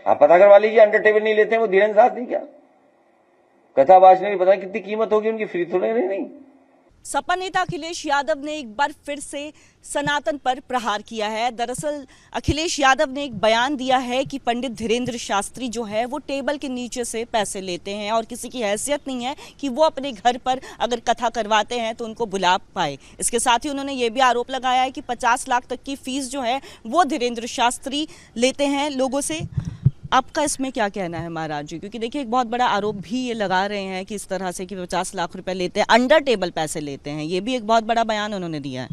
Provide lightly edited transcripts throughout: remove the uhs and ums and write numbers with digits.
आप पता करवा लीजिए, अंडर टेबल नहीं लेते हैं वो धीरेन्द्र शास्त्री क्या? कथावाचने की पता नहीं कितनी कीमत होगी उनकी, फ्री थोड़े नहीं। सपा नेता अखिलेश यादव ने एक बार फिर से सनातन पर प्रहार किया है। दरअसल अखिलेश यादव ने एक बयान दिया है कि पंडित धीरेन्द्र शास्त्री जो है वो टेबल के नीचे से पैसे लेते हैं और किसी की हैसियत नहीं है कि वो अपने घर पर अगर कथा करवाते हैं तो उनको बुला पाए। इसके साथ ही उन्होंने ये भी आरोप लगाया है कि 50 लाख तक की फीस जो है वो धीरेन्द्र शास्त्री लेते हैं लोगों से। आपका इसमें क्या कहना है महाराज जी? क्योंकि देखिए एक बहुत बड़ा आरोप भी ये लगा रहे हैं कि इस तरह से कि 50 लाख रुपए लेते हैं, अंडर टेबल पैसे लेते हैं, ये भी एक बहुत बड़ा बयान उन्होंने दिया है।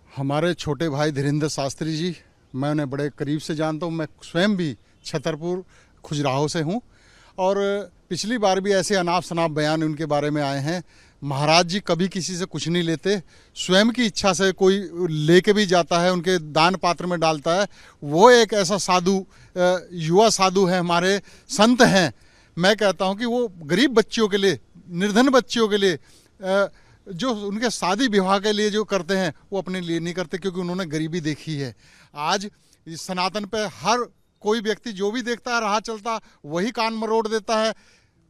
हमारे छोटे भाई धीरेन्द्र शास्त्री जी, मैं उन्हें बड़े करीब से जानता हूँ। मैं स्वयं भी छतरपुर खुजराहो से हूँ और पिछली बार भी ऐसे अनाप शनाप बयान उनके बारे में आए हैं। महाराज जी कभी किसी से कुछ नहीं लेते, स्वयं की इच्छा से कोई लेके भी जाता है, उनके दान पात्र में डालता है। वो एक ऐसा साधु, युवा साधु है, हमारे संत हैं। मैं कहता हूँ कि वो गरीब बच्चियों के लिए, निर्धन बच्चियों के लिए, जो उनके शादी विवाह के लिए जो करते हैं वो अपने लिए नहीं करते, क्योंकि उन्होंने गरीबी देखी है। आज इस सनातन पे हर कोई व्यक्ति जो भी देखता है राह चलता वही कान मरोड़ देता है।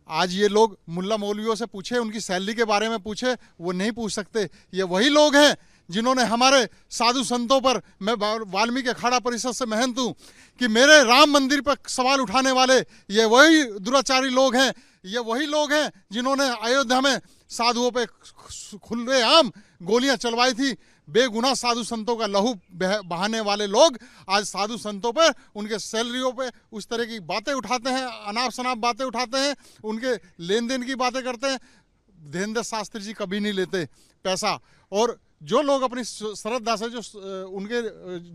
आज ये लोग मुल्ला मौलवियों से पूछे, उनकी सैलरी के बारे में पूछे, वो नहीं पूछ सकते। ये वही लोग हैं जिन्होंने हमारे साधु संतों पर, मैं वाल्मीकि अखाड़ा परिषद से महंत हूँ, कि मेरे राम मंदिर पर सवाल उठाने वाले ये वही दुराचारी लोग हैं। ये वही लोग हैं जिन्होंने अयोध्या में साधुओं पे खुलेआम गोलियां चलवाई थी। बेगुनाह साधु संतों का लहू बहाने वाले लोग आज साधु संतों पर, उनके सैलरियों पे उस तरह की बातें उठाते हैं, अनाप शनाप बातें उठाते हैं, उनके लेन देन की बातें करते हैं। धीरेन्द्र शास्त्री जी कभी नहीं लेते पैसा। और जो लोग अपनी श्रद्धा से जो उनके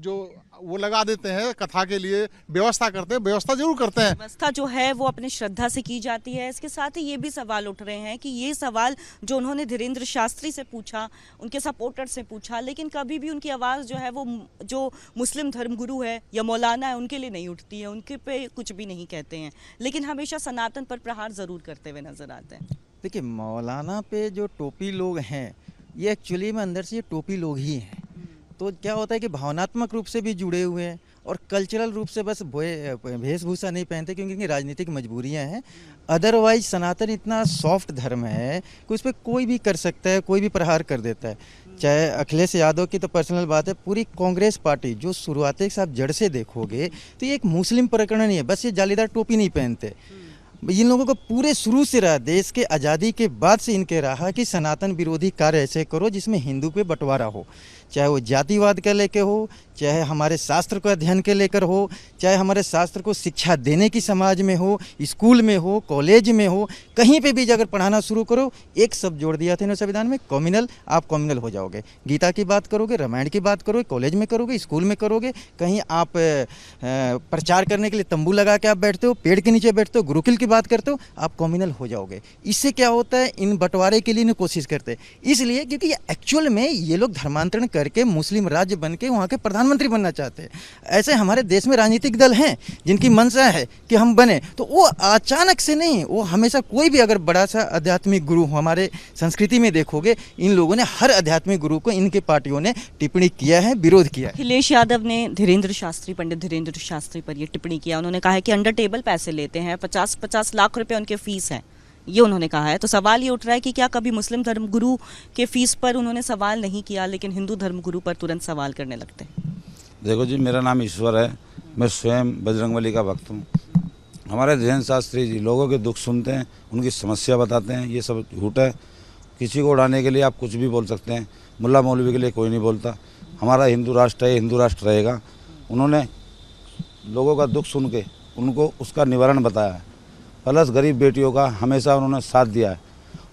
जो वो लगा देते हैं कथा के लिए, व्यवस्था करते हैं, व्यवस्था जरूर करते हैं। व्यवस्था जो है वो अपनी श्रद्धा से की जाती है। इसके साथ ही ये भी सवाल उठ रहे हैं कि ये सवाल जो उन्होंने धीरेन्द्र शास्त्री से पूछा, उनके सपोर्टर से पूछा, लेकिन कभी भी उनकी आवाज़ जो है वो जो मुस्लिम धर्मगुरु है या मौलाना है उनके लिए नहीं उठती है, उनके पे कुछ भी नहीं कहते हैं, लेकिन हमेशा सनातन पर प्रहार ज़रूर करते हुए नजर आते हैं। देखिए, मौलाना पे जो टोपी लोग हैं ये एक्चुअली में अंदर से ये टोपी लोग ही हैं। तो क्या होता है कि भावनात्मक रूप से भी जुड़े हुए हैं और कल्चरल रूप से बस वेशभूषा नहीं पहनते क्योंकि इनकी राजनीतिक मजबूरियां हैं। अदरवाइज सनातन इतना सॉफ्ट धर्म है कि उस पर कोई भी कर सकता है, कोई भी प्रहार कर देता है। चाहे अखिलेश यादव की तो पर्सनल बात है, पूरी कांग्रेस पार्टी जो शुरुआत से आप जड़ से देखोगे तो ये एक मुस्लिम प्रकरण नहीं है। बस ये जालीदार टोपी नहीं पहनते। इन लोगों को पूरे शुरू से रहा, देश के आज़ादी के बाद से इनके रहा कि सनातन विरोधी कार्य ऐसे करो जिसमें हिंदू पे बंटवारा हो, चाहे वो जातिवाद का लेकर हो, चाहे हमारे शास्त्र को अध्ययन के लेकर हो, चाहे हमारे शास्त्र को शिक्षा देने की समाज में हो, स्कूल में हो, कॉलेज में हो, कहीं पे भी अगर पढ़ाना शुरू करो, एक शब्द जोड़ दिया था इन्होंने संविधान में, कम्युनल। आप कम्युनल हो जाओगे। गीता की बात करोगे, रामायण की बात करोगे, कॉलेज में करोगे, स्कूल में करोगे, कहीं आप प्रचार करने के लिए तंबू लगा के आप बैठते हो, पेड़ के नीचे बैठते हो, गुरुकुल की बात करते हो, आप कम्युनल हो जाओगे। इससे क्या होता है, इन बंटवारे के लिए कोशिश करते हैं, इसलिए क्योंकि एक्चुअल में ये लोग धर्मांतरण करके मुस्लिम राज्य बन के वहाँ के प्रधानमंत्री बनना चाहते हैं। ऐसे हमारे देश में राजनीतिक दल हैं जिनकी मंशा है कि हम बने, तो वो अचानक से नहीं, वो हमेशा कोई भी अगर बड़ा सा आध्यात्मिक गुरु, हमारे संस्कृति में देखोगे इन लोगों ने हर आध्यात्मिक गुरु को इनके पार्टियों ने टिप्पणी किया है, विरोध किया है। अखिलेश यादव ने धीरेन्द्र शास्त्री, पंडित धीरेन्द्र शास्त्री पर ये टिप्पणी किया। उन्होंने कहा है कि अंडर टेबल पैसे लेते हैं, 50-50 लाख रुपए उनके फीस है, ये उन्होंने कहा है। तो सवाल ये उठ रहा है कि क्या कभी मुस्लिम धर्मगुरु के फीस पर उन्होंने सवाल नहीं किया, लेकिन हिंदू धर्मगुरु पर तुरंत सवाल करने लगते हैं। देखो जी, मेरा नाम ईश्वर है, मैं स्वयं बजरंगबली का भक्त हूँ। हमारे धीरेन्द्र शास्त्री जी लोगों के दुख सुनते हैं, उनकी समस्या बताते हैं, ये सब झूठ है। किसी को उड़ाने के लिए आप कुछ भी बोल सकते हैं, मुल्ला मौलवी के लिए कोई नहीं बोलता। हमारा हिंदू राष्ट्र है, हिंदू राष्ट्र रहेगा। उन्होंने लोगों का दुख सुन के उनको उसका निवारण बताया है, प्लस गरीब बेटियों का हमेशा उन्होंने साथ दिया है।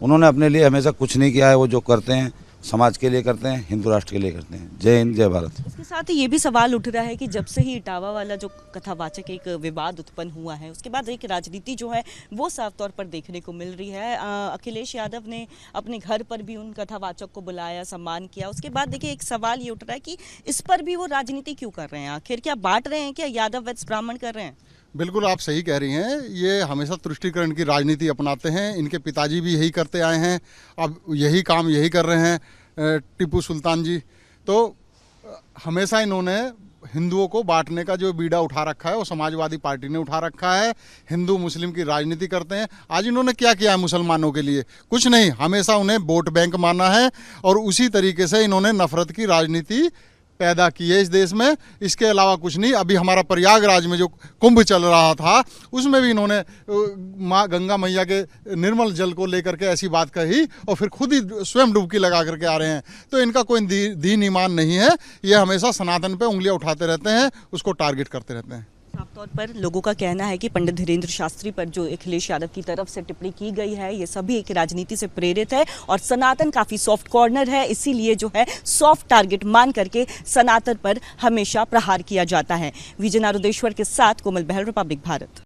उन्होंने अपने लिए हमेशा कुछ नहीं किया है, वो जो करते हैं समाज के लिए करते हैं, हिंदू राष्ट्र के लिए करते हैं। जय हिंद, जय भारत। इसके साथ ही ये भी सवाल उठ रहा है कि जब से ही इटावा वाला जो कथावाचक एक विवाद उत्पन्न हुआ है, उसके बाद एक राजनीति जो है वो साफ तौर पर देखने को मिल रही है। अखिलेश यादव ने अपने घर पर भी उन कथावाचक को बुलाया, सम्मान किया। उसके बाद देखिए एक सवाल ये उठ रहा है कि इस पर भी वो राजनीति क्यों कर रहे हैं? आखिर क्या बांट रहे हैं, क्या यादव वत्स ब्राह्मण कर रहे हैं? बिल्कुल आप सही कह रही हैं। ये हमेशा तुष्टीकरण की राजनीति अपनाते हैं। इनके पिताजी भी यही करते आए हैं, अब यही काम यही कर रहे हैं टीपू सुल्तान जी। तो हमेशा इन्होंने हिंदुओं को बांटने का जो बीड़ा उठा रखा है वो समाजवादी पार्टी ने उठा रखा है। हिंदू मुस्लिम की राजनीति करते हैं। आज इन्होंने क्या किया है मुसलमानों के लिए? कुछ नहीं, हमेशा उन्हें वोट बैंक माना है और उसी तरीके से इन्होंने नफरत की राजनीति पैदा की है इस देश में। इसके अलावा कुछ नहीं। अभी हमारा प्रयागराज में जो कुंभ चल रहा था उसमें भी इन्होंने माँ गंगा मैया के निर्मल जल को लेकर के ऐसी बात कही और फिर खुद ही स्वयं डुबकी लगा करके आ रहे हैं। तो इनका कोई दीन ईमान नहीं है। ये हमेशा सनातन पे उंगलियां उठाते रहते हैं, उसको टारगेट करते रहते हैं। साफ तौर पर लोगों का कहना है कि पंडित धीरेंद्र शास्त्री पर जो अखिलेश यादव की तरफ से टिप्पणी की गई है ये सभी एक राजनीति से प्रेरित है और सनातन काफी सॉफ्ट कॉर्नर है, इसीलिए जो है सॉफ्ट टारगेट मान करके सनातन पर हमेशा प्रहार किया जाता है। विजय नारुदेश्वर के साथ कोमल बहल, रिपब्लिक भारत।